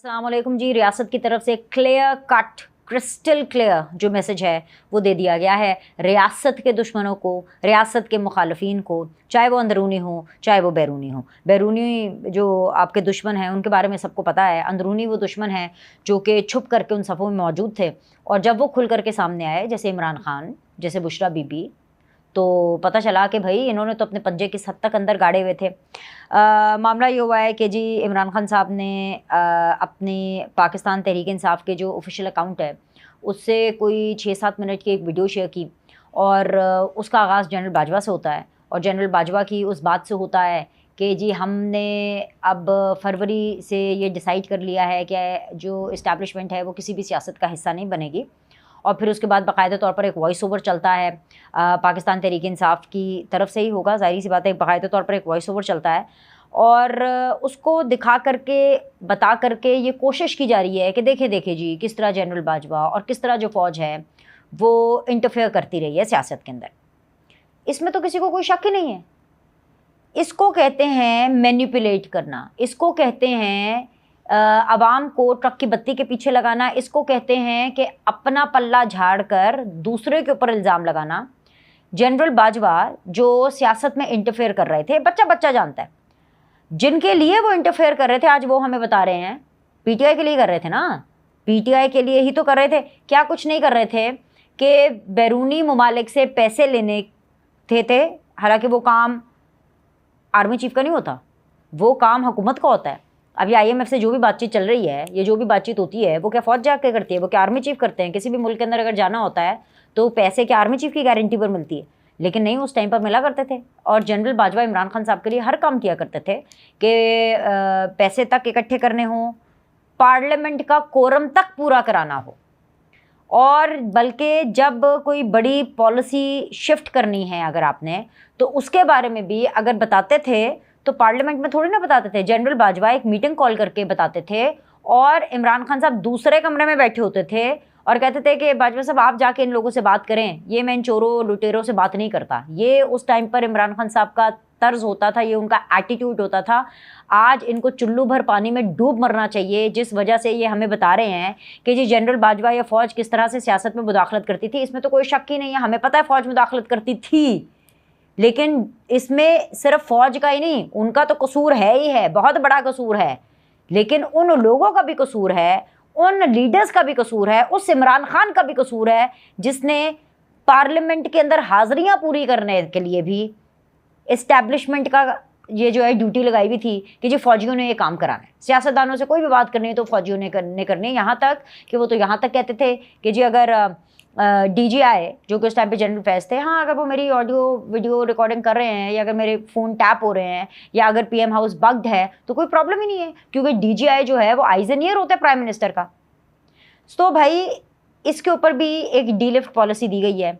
अस्सलाम वालेकुम जी। रियासत की तरफ से क्लियर कट क्रिस्टल क्लियर जो मैसेज है वो दे दिया गया है रियासत के दुश्मनों को, रियासत के मुखालफिन को, चाहे वो अंदरूनी हो चाहे वो बैरूनी हो। बैरूनी जो आपके दुश्मन हैं उनके बारे में सबको पता है, अंदरूनी वो दुश्मन हैं जो कि छुप करके उन सफ़ों में मौजूद थे और जब वो खुल करके सामने आए, जैसे इमरान खान, जैसे बुशरा बीबी, तो पता चला कि भाई इन्होंने तो अपने पंजे किस हद तक अंदर गाड़े हुए थे। मामला ये हुआ है कि जी इमरान खान साहब ने अपनी पाकिस्तान तहरीक इंसाफ के जो ऑफिशियल अकाउंट है उससे कोई 6-7 मिनट की एक वीडियो शेयर की और उसका आगाज़ जनरल बाजवा से होता है और जनरल बाजवा की उस बात से होता है कि जी हमने अब फरवरी से ये डिसाइड कर लिया है कि जो इस्टेब्लिशमेंट है वो किसी भी सियासत का हिस्सा नहीं बनेगी। और फिर उसके बाद बाकायदा तौर पर एक वॉइस ओवर चलता है पाकिस्तान तहरीक इंसाफ की तरफ से ही होगा, ज़ाहिर सी बात है, बाकायदा तौर पर एक वॉइस ओवर चलता है और उसको दिखा करके बता करके ये कोशिश की जा रही है कि देखे जी किस तरह जनरल बाजवा और किस तरह जो फ़ौज है वो इंटरफेयर करती रही है सियासत के अंदर। इसमें तो किसी को कोई शक ही नहीं है। इसको कहते हैं मैनिपुलेट करना, इसको कहते हैं अवाम को ट्रक की बत्ती के पीछे लगाना, इसको कहते हैं कि अपना पल्ला झाड़ कर दूसरे के ऊपर इल्ज़ाम लगाना। जनरल बाजवा जो सियासत में इंटरफेयर कर रहे थे, बच्चा बच्चा जानता है, जिनके लिए वो इंटरफेयर कर रहे थे आज वो हमें बता रहे हैं पीटीआई के लिए कर रहे थे ना, पीटीआई के लिए ही तो कर रहे थे। क्या कुछ नहीं कर रहे थे कि बैरूनी ममालिक से पैसे लेने थे। हालांकि वो काम आर्मी चीफ का नहीं होता, वो काम हुकूमत का होता है। अभी IMF से जो भी बातचीत चल रही है, ये जो भी बातचीत होती है, वो क्या फ़ौज जाके करती है, वो क्या आर्मी चीफ करते हैं? किसी भी मुल्क के अंदर अगर जाना होता है तो पैसे क्या आर्मी चीफ की गारंटी पर मिलती है? लेकिन नहीं, उस टाइम पर मिला करते थे और जनरल बाजवा इमरान खान साहब के लिए हर काम किया करते थे कि पैसे तक इकट्ठे करने हों, पार्लियामेंट का कोरम तक पूरा कराना हो, और बल्कि जब कोई बड़ी पॉलिसी शिफ्ट करनी है अगर आपने, तो उसके बारे में भी अगर बताते थे तो पार्लियामेंट में थोड़ी ना बताते थे। जनरल बाजवा एक मीटिंग कॉल करके बताते थे और इमरान खान साहब दूसरे कमरे में बैठे होते थे और कहते थे कि बाजवा साहब आप जाके इन लोगों से बात करें, ये मैं इन चोरों लुटेरों से बात नहीं करता। ये उस टाइम पर इमरान खान साहब का तर्ज होता था, ये उनका एटीट्यूड होता था। आज इनको चुल्लू भर पानी में डूब मरना चाहिए, जिस वजह से ये हमें बता रहे हैं कि जी जनरल बाजवा या फ़ौज किस तरह से सियासत में मुदाखलत करती थी। इसमें तो कोई शक ही नहीं है, हमें पता है फ़ौज मुदाखलत करती थी, लेकिन इसमें सिर्फ फ़ौज का ही नहीं, उनका तो कसूर है ही है, बहुत बड़ा कसूर है, लेकिन उन लोगों का भी कसूर है, उन लीडर्स का भी कसूर है, उस इमरान खान का भी कसूर है जिसने पार्लियामेंट के अंदर हाज़िरियाँ पूरी करने के लिए भी इस्टेब्लिशमेंट का ये जो है ड्यूटी लगाई हुई थी कि जी फ़ौजियों ने ये काम कराना है। सियासतदानों से कोई भी बात करनी है तो फ़ौजियों ने करनी है। यहाँ तक कि वो तो यहाँ तक कहते थे कि जी अगर DGI जो कि उस टाइम पे जनरल फैज़ थे, हाँ अगर वो मेरी ऑडियो वीडियो रिकॉर्डिंग कर रहे हैं या अगर मेरे फ़ोन टैप हो रहे हैं या अगर PM हाउस बग्ड है तो कोई प्रॉब्लम ही नहीं है, क्योंकि DGI जो है वो आइजनियर होता है प्राइम मिनिस्टर का। तो भाई इसके ऊपर भी एक डीलिफ्ट पॉलिसी दी गई है।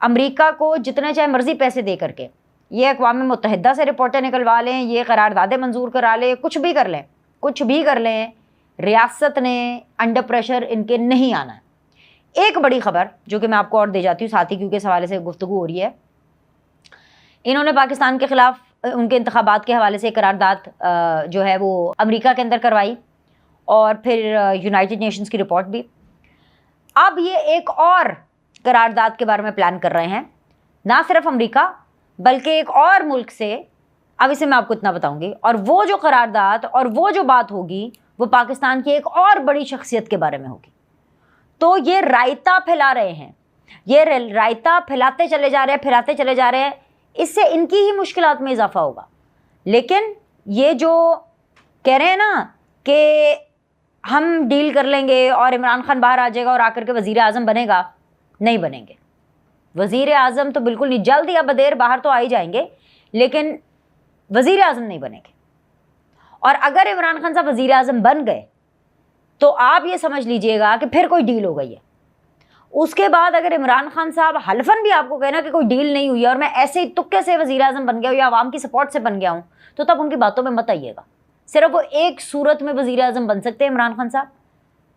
अमेरिका को जितने चाहे मर्जी पैसे दे करके ये अक़वाम मुत्तहिदा से रिपोर्टें निकलवा लें, ये करारदादें मंजूर करा लें, कुछ भी कर लें, कुछ भी कर लें, रियासत ने अंडर प्रेशर इनके नहीं आना है। एक बड़ी खबर जो कि मैं आपको और दे जाती हूँ साथ ही, क्योंकि इस हवाले से गुफ्तगू हो रही है, इन्होंने पाकिस्तान के ख़िलाफ़ उनके इंतखाबात के हवाले से करारदाद जो है वो अमेरिका के अंदर करवाई और फिर यूनाइटेड नेशंस की रिपोर्ट भी। अब ये एक और करारदाद के बारे में प्लान कर रहे हैं, ना सिर्फ अमेरिका बल्कि एक और मुल्क से। अब इसे मैं आपको इतना बताऊंगी, और वो जो करारदाद और वो जो बात होगी वो पाकिस्तान की एक और बड़ी शख्सियत के बारे में होगी। तो ये रायता फैला रहे हैं, ये रायता फैलाते चले जा रहे हैं, फैलाते चले जा रहे हैं, इससे इनकी ही मुश्किलात में इजाफा होगा। लेकिन ये जो कह रहे हैं ना कि हम डील कर लेंगे और इमरान खान बाहर आ जाएगा और आकर के वज़ीर आज़म बनेगा, नहीं बनेंगे। वज़ीर आज़म तो बिल्कुल नहीं, जल्द या बदेर बाहर तो आ ही जाएंगे, लेकिन वज़ीर आज़म नहीं बनेंगे। और अगर इमरान खान साहब वज़ीर आज़म बन गए तो आप ये समझ लीजिएगा कि फिर कोई डील हो गई है। उसके बाद अगर इमरान खान साहब हल्फन भी आपको कहना कि कोई डील नहीं हुई है और मैं ऐसे ही तुक्के से वज़ीर आज़म बन गया हूँ या आवाम की सपोर्ट से बन गया हूँ, तो तब उनकी बातों में मत आइएगा। सिर्फ वो एक सूरत में वज़ीर आज़म बन सकते हैं इमरान खान साहब।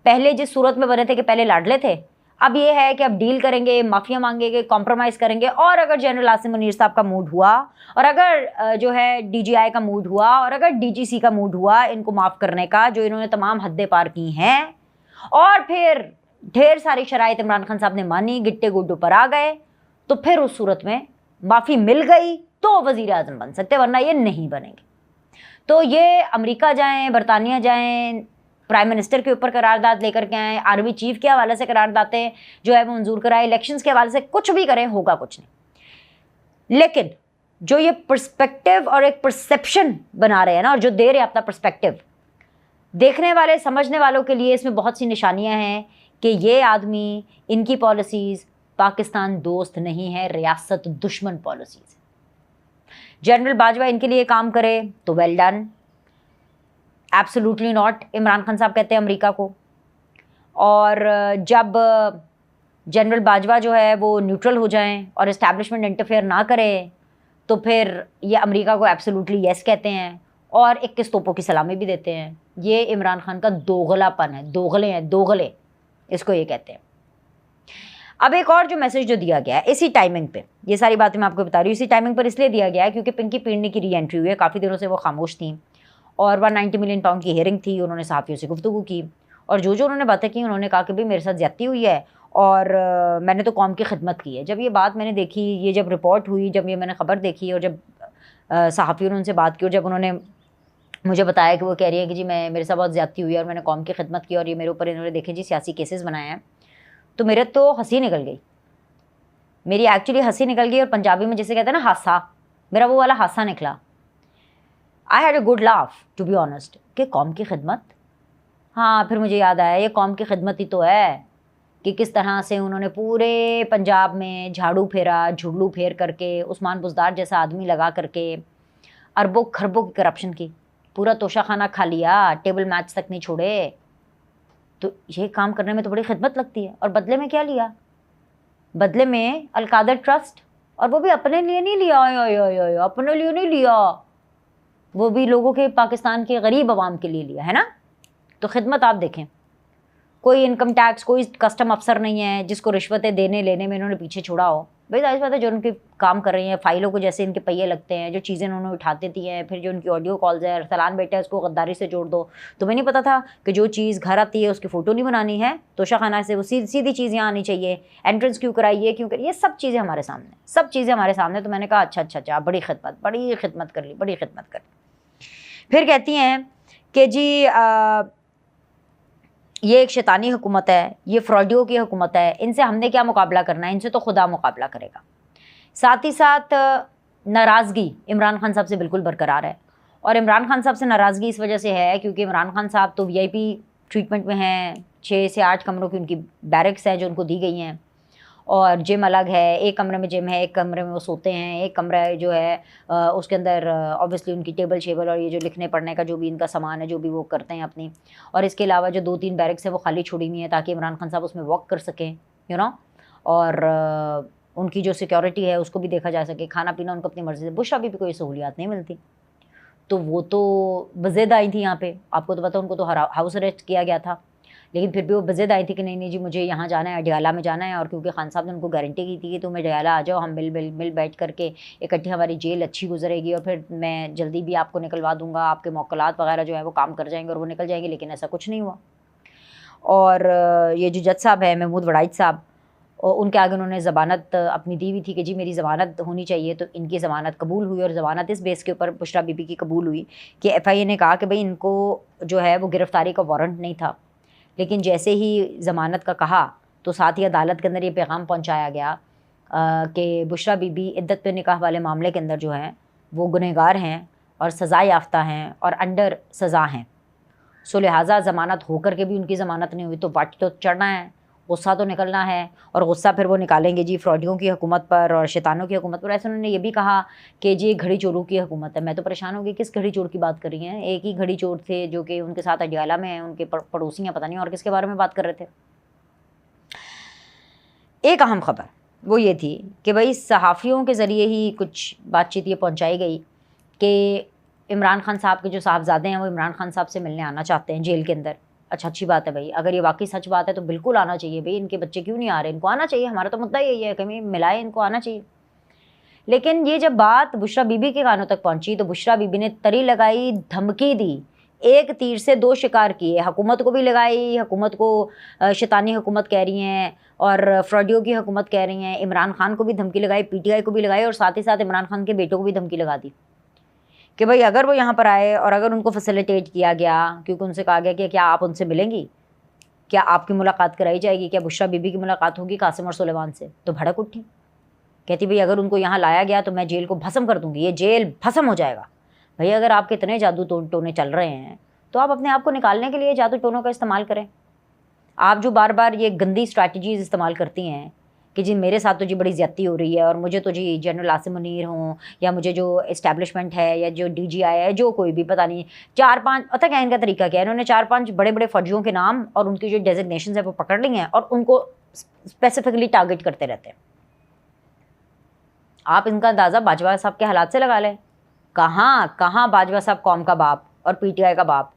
पहले जिस सूरत में बने थे कि पहले लाडले थे, اب یہ ہے کہ اب ڈیل کریں گے، معافیا مانگیں گے، کمپرومائز کریں گے، اور اگر جنرل عاصم منیر صاحب کا موڈ ہوا، اور اگر جو ہے ڈی جی آئی کا موڈ ہوا، اور اگر ڈی جی سی کا موڈ ہوا ان کو معاف کرنے کا، جو انہوں نے تمام حدیں پار کی ہیں، اور پھر ڈھیر ساری شرائط عمران خان صاحب نے مانی، گٹے گڈو پر آ گئے، تو پھر اس صورت میں معافی مل گئی تو وزیر اعظم بن سکتے، ورنہ یہ نہیں بنیں گے۔ تو یہ امریکہ جائیں، برطانیہ جائیں، پرائم منسٹر کے اوپر قرارداد لے کر کے آئیں، آرمی چیف کے حوالے سے قراردادیں جو ہے وہ منظور کرائے، الیکشنز کے حوالے سے کچھ بھی کریں، ہوگا کچھ نہیں۔ لیکن جو یہ پرسپیکٹیو اور ایک پرسیپشن بنا رہے ہیں نا، اور جو دے رہے ہیں اپنا پرسپیکٹیو، دیکھنے والے سمجھنے والوں کے لیے اس میں بہت سی نشانیاں ہیں کہ یہ آدمی، ان کی پالیسیز پاکستان دوست نہیں ہے، ریاست دشمن پالیسیز۔ جنرل باجوہ ان کے لیے کام کرے تو well done, absolutely not, Imran Khan صاحب کہتے ہیں امریکہ کو۔ اور جب جنرل باجوہ جو ہے وہ نیوٹرل ہو جائیں اور اسٹیبلشمنٹ انٹرفیئر نہ کرے تو پھر یہ امریکہ کو ایبسولوٹلی یس کہتے ہیں اور 21 توپوں کی سلامی بھی دیتے ہیں۔ یہ عمران خان کا دوغلا پن ہے، دوغلے ہیں، دوغلے اس کو یہ کہتے ہیں۔ اب ایک اور جو میسج جو دیا گیا ہے اسی ٹائمنگ پہ، یہ ساری باتیں میں آپ کو بتا رہی ہوں، اسی ٹائمنگ پر اس لیے دیا گیا ہے کیونکہ پنکی پیڈنی کی ری انٹری ہوئی ہے، کافی دنوں سے وہ خاموش تھیں، اور 190 ملین پاؤنڈ کی ہیئرنگ تھی، انہوں نے صحافیوں سے گفتگو کی، اور جو انہوں نے باتیں کی، انہوں نے کہا کہ بھئی میرے ساتھ زیادتی ہوئی ہے اور میں نے تو قوم کی خدمت کی ہے۔ جب یہ بات میں نے دیکھی، یہ جب رپورٹ ہوئی، جب یہ میں نے خبر دیکھی، اور جب صحافیوں نے ان سے بات کی، اور جب انہوں نے مجھے بتایا کہ وہ کہہ رہی ہیں کہ جی میرے ساتھ بہت زیادتی ہوئی ہے اور میں نے قوم کی خدمت کی، اور یہ میرے اوپر انہوں نے دیکھے جی سیاسی کیسز بنائے ہیں، تو میرے تو ہنسی نکل گئی، میری ایکچولی ہنسی نکل گئی، اور پنجابی میں جسے کہتے ہیں نا ہاسا، میرا وہ والا ہاسا نکلا۔ I had a good laugh to be honest, کہ قوم کی خدمت، ہاں پھر مجھے یاد آیا یہ قوم کی خدمت ہی تو ہے کہ کس طرح سے انہوں نے پورے پنجاب میں جھاڑو پھیرا، جھگلو پھیر کر کے، عثمان بزدار جیسا آدمی لگا کر کے اربوں خربوں کی کرپشن کی، پورا توشہ خانہ کھا لیا، ٹیبل میچ تک نہیں چھوڑے۔ تو یہ کام کرنے میں تو بڑی خدمت لگتی ہے، اور بدلے میں کیا لیا؟ بدلے میں القادر ٹرسٹ، اور وہ بھی اپنے لیے نہیں لیا، اپنے لیے نہیں لیا، وہ بھی لوگوں کے، پاکستان کے غریب عوام کے لیے لیا ہے نا۔ تو خدمت آپ دیکھیں، کوئی انکم ٹیکس، کوئی کسٹم افسر نہیں ہے جس کو رشوتیں دینے لینے میں انہوں نے پیچھے چھوڑا ہو۔ بھائی ظاہر بات ہے جو ان کے کام کر رہی ہیں، فائلوں کو جیسے ان کے پہیے لگتے ہیں، جو چیزیں انہوں نے اٹھاتے دی ہیں، پھر جو ان کی آڈیو کالز ہے، ارسلان بیٹا ہے اس کو غداری سے جوڑ دو، تمہیں نہیں پتا تھا کہ جو چیز گھر آتی ہے اس کی فوٹو نہیں بنانی ہے، توشہ خانہ سے وہ سیدھی چیز یہاں آنی چاہیے، انٹرنس کیوں کرائیے، کیوں کریے، یہ سب چیزیں ہمارے سامنے، سب چیزیں ہمارے سامنے۔ تو میں نے کہا اچھا بڑی خدمت کر لی، بڑی خدمت کر لی۔ پھر کہتی ہیں کہ جی یہ ایک شیطانی حکومت ہے، یہ فراڈیوں کی حکومت ہے، ان سے ہم نے کیا مقابلہ کرنا ہے، ان سے تو خدا مقابلہ کرے گا۔ ساتھ ہی ساتھ ناراضگی عمران خان صاحب سے بالکل برقرار ہے، اور عمران خان صاحب سے ناراضگی اس وجہ سے ہے کیونکہ عمران خان صاحب تو وی آئی پی ٹریٹمنٹ میں ہیں، 6 سے 8 کمروں کی ان کی بیرکس ہیں جو ان کو دی گئی ہیں، اور جم الگ ہے، ایک کمرے میں جم ہے، ایک کمرے میں وہ سوتے ہیں، ایک کمرہ جو ہے اس کے اندر اوبیسلی ان کی ٹیبل شیبل اور یہ جو لکھنے پڑھنے کا جو بھی ان کا سامان ہے جو بھی وہ کرتے ہیں اپنی، اور اس کے علاوہ جو 2-3 بیرکس ہیں وہ خالی چھوڑی ہوئی ہیں تاکہ عمران خان صاحب اس میں واک کر سکیں اور ان کی جو سیکیورٹی ہے اس کو بھی دیکھا جا سکے، کھانا پینا ان کو اپنی مرضی سے۔ بشرا بھی کوئی سہولیات نہیں ملتی، تو وہ تو بزد آئی تھی یہاں پہ، آپ کو تو پتہ ان کو تو ہاؤس اریسٹ کیا گیا تھا، لیکن پھر بھی وہ بزد آئی تھی کہ نہیں جی مجھے یہاں جانا ہے، اڈیالہ میں جانا ہے، اور کیونکہ خان صاحب نے ان کو گارنٹی کی تھی کہ تم اڈیالہ آ جاؤ، ہم مل بیٹھ کر کے اکٹھی ہماری جیل اچھی گزرے گی، اور پھر میں جلدی بھی آپ کو نکلوا دوں گا، آپ کے موکلات وغیرہ جو ہیں وہ کام کر جائیں گے اور وہ نکل جائیں گے، لیکن ایسا کچھ نہیں ہوا۔ اور یہ جو جج صاحب ہیں محمود وڑائچ صاحب، ان کے آگے انہوں نے ضمانت اپنی دی ہوئی تھی کہ جی میری ضمانت ہونی چاہیے، تو ان کی ضمانت قبول ہوئی، اور ضمانت اس بیس کے اوپر بشرا بی بی کی قبول ہوئی کہ ایف آئی اے نے کہا کہ بھئی ان کو جو ہے وہ گرفتاری کا وارنٹ نہیں تھا، لیکن جیسے ہی ضمانت کا کہا تو ساتھ ہی عدالت کے اندر یہ پیغام پہنچایا گیا کہ بشرا بی بی عدت پہ نکاح والے معاملے کے اندر جو ہیں وہ گنہگار ہیں اور سزا یافتہ ہیں اور انڈر سزا ہیں، سو لہٰذا ضمانت ہو کر کے بھی ان کی ضمانت نہیں ہوئی تو وٹ تو چڑھنا ہے، غصہ تو نکلنا ہے، اور غصہ پھر وہ نکالیں گے جی فراڈیوں کی حکومت پر اور شیطانوں کی حکومت پر۔ ایسے انہوں نے یہ بھی کہا کہ جی گھڑی چوروں کی حکومت ہے۔ میں تو پریشان ہو گئی، کس گھڑی چور کی بات کر رہی ہیں؟ ایک ہی گھڑی چور تھے جو کہ ان کے ساتھ اڈیالہ میں ہیں، ان کے پڑوسی ہیں، پتہ نہیں اور کس کے بارے میں بات کر رہے تھے۔ ایک اہم خبر وہ یہ تھی کہ بھائی صحافیوں کے ذریعے ہی کچھ بات چیت یہ پہنچائی گئی کہ عمران خان صاحب کے جو صاحبزادے ہیں وہ عمران خان صاحب سے ملنے آنا چاہتے ہیں جیل کے اندر، अच्छा, अच्छी बात है भाई, अगर ये वाकई सच बात है तो बिल्कुल आना चाहिए भाई, इनके बच्चे क्यों नहीं आ रहे, इनको आना चाहिए, हमारा तो मुद्दा यही है, कहीं मिलाए, इनको आना चाहिए। लेकिन ये जब बात बुशरा बीबी के कानों तक पहुंची तो बुशरा बीबी ने तरी लगाई, धमकी दी, एक तीर से दो शिकार किए, हुकूमत को भी लगाई, हुकूमत को शैतानी हुकूमत कह रही हैं और फ्रॉडियो की हुकूमत कह रही हैं, इमरान खान को भी धमकी लगाई, पीटीआई को भी लगाई और साथ ही साथ इमरान खान के बेटों को भी धमकी लगा दी कि भाई अगर वो यहाँ पर आए और अगर उनको फैसिलिटेट किया गया, क्योंकि उनसे कहा गया कि क्या आप उनसे मिलेंगी, क्या आपकी मुलाकात कराई जाएगी, क्या बुशरा बीबी की मुलाकात होगी कासिम और सुलेमान से, तो भड़क उठी, कहती भाई अगर उनको यहाँ लाया गया तो मैं जेल को भस्म कर दूंगी, ये जेल भस्म हो जाएगा। भाई अगर आपके इतने जादू टोने चल रहे हैं तो आप अपने आप को निकालने के लिए जादू टोनों का इस्तेमाल करें। आप जो बार बार ये गंदी स्ट्रैटेजीज इस्तेमाल करती हैं कि जी मेरे साथ तो जी बड़ी ज़्यादती हो रही है और मुझे तो जी जनरल आसिम मुनीर हों या मुझे जो इस्टेब्लिशमेंट है या जो DGI है, जो कोई भी पता नहीं 4-5, पता क्या इनका तरीका क्या है, इन्होंने 4-5 बड़े बड़े फौजियों के नाम और उनकी जो डेजिग्नेशन है वो पकड़ ली हैं और उनको स्पेसिफिकली टारगेट करते रहते हैं। आप इनका अंदाज़ा बाजवा साहब के हालात से लगा लें, कहाँ बाजवा साहब कौम का बाप और PTI का बाप,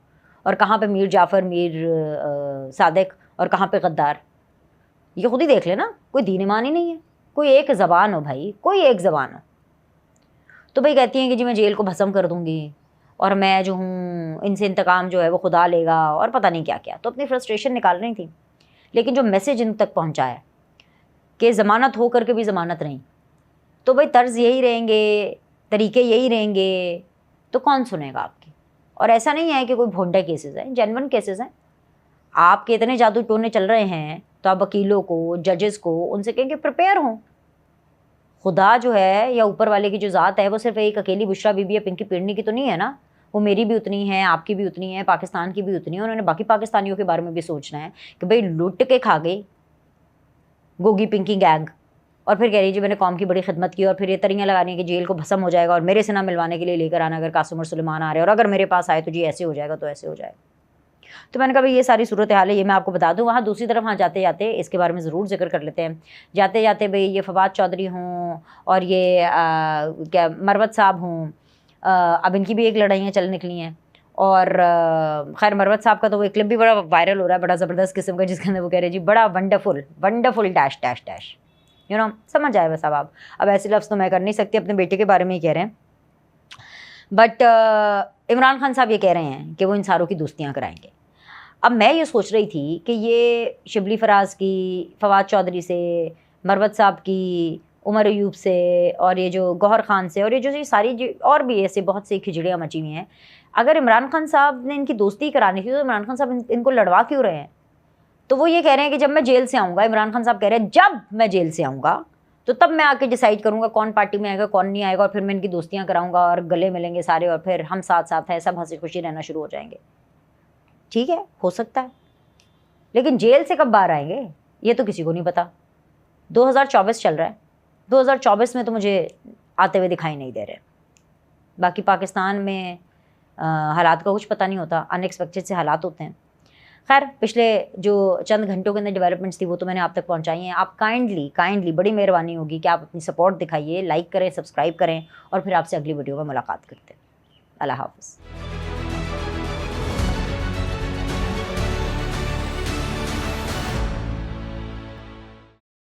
और कहाँ पे मीर जाफ़र, मीर सादिक, और कहाँ पे गद्दार, ये खुद ही देख लेना। कोई दीन ईमान ही नहीं है, कोई एक ज़बान हो भाई, कोई एक ज़बान हो। तो भाई कहती हैं कि जी मैं जेल को भस्म कर दूँगी और मैं जो हूँ इनसे इंतकाम जो है वो खुदा लेगा और पता नहीं क्या क्या, तो अपनी फ्रस्ट्रेशन निकाल रही थी। लेकिन जो मैसेज इन तक पहुँचा है कि ज़मानत हो करके भी ज़मानत नहीं, तो भाई तर्ज़ यही रहेंगे, तरीके यही रहेंगे, तो कौन सुनेगा आपकी। और ऐसा नहीं है कि कोई भोंडा केसेस हैं, जेन्युइन केसेस हैं। आपके इतने जादू टोने चल रहे हैं तो आप वकीलों को, जजेस को उनसे कहें कि प्रिपेयर हों। खुदा जो है या ऊपर वाले की जो ज़ात है वो सिर्फ एक अकेली बुशरा बीबी या पिंकी पिरनी की तो नहीं है ना, वो मेरी भी उतनी है, आपकी भी उतनी है, पाकिस्तान की भी उतनी है। उन्होंने बाकी पाकिस्तानियों के बारे में भी सोचना है कि भाई लुट के खा गई गोगी पिंकी गैंग और फिर कह रही जी मैंने कौम की बड़ी खिदमत की, और फिर ये तरियाँ लगानी कि जेल को भस्म हो जाएगा और मेरे से ना मिलवाने के लिए लेकर आना अगर कासिम और सुलेमान आ रहे हैं, और अगर मेरे पास आए तो जी ऐसे हो जाएगा तो ऐसे हो जाएगा। तो मैंने कहा भाई ये सारी सूरत हाल है, ये मैं आपको बता दूं। वहाँ दूसरी तरफ वहाँ जाते जाते इसके बारे में ज़रूर जिक्र कर लेते हैं। जाते जाते भाई ये फवाद चौधरी हों और ये क्या मरवत साहब हों, अब इनकी भी एक लड़ाइयाँ चल निकली हैं। और खैर मरवत साहब का तो वो एक क्लिप भी बड़ा वायरल हो रहा है, बड़ा ज़बरदस्त किस्म का, जिसके अंदर वो कह रहे जी बड़ा wonderful dash dash dash, you know, समझ आए बस। अब ऐसे लफ्ज़ तो मैं कर नहीं सकती, अपने बेटे के बारे में ही कह रहे हैं। बट इमरान खान साहब ये कह रहे हैं कि वो इन सारों की दोस्तियाँ कराएंगे। अब मैं ये सोच रही थी कि ये शिबली फराज की, फवाद चौधरी से, मरवत साहब की, उमर अयूब से, और ये जो गौहर खान से, और ये जो सारी और भी ऐसे बहुत सी खिचड़ियाँ मची हुई हैं, अगर इमरान खान साहब ने इनकी दोस्ती करानी थी तो इमरान खान साहब इनको लड़वा क्यों रहे हैं। तो वो ये कह रहे हैं कि जब मैं जेल से आऊँगा, इमरान खान साहब कह रहे हैं जब मैं जेल से आऊँगा तो तब मैं आके डिसाइड करूँगा कौन पार्टी में आएगा कौन नहीं आएगा, और फिर मैं इनकी दोस्तियाँ कराऊँगा और गले मिलेंगे सारे और फिर हम साथ साथ हैं, सब हंसी खुशी रहना शुरू हो जाएंगे। ठीक है, हो सकता है, लेकिन जेल से कब बाहर आएंगे ये तो किसी को नहीं पता। 2024 चल रहा है, 2024 में तो मुझे आते हुए दिखाई नहीं दे रहे। बाकी पाकिस्तान में हालात का कुछ पता नहीं होता, अनएक्सपेक्टेड से हालात होते हैं। खैर पिछले जो चंद घंटों के अंदर डेवलपमेंट्स थी वो तो मैंने आप तक पहुंचाई हैं। आप काइंडली बड़ी मेहरबानी होगी कि आप अपनी सपोर्ट दिखाइए, लाइक करें, सब्सक्राइब करें, और फिर आपसे अगली वीडियो में मुलाकात करते हैं। अल्लाह हाफ़िज़।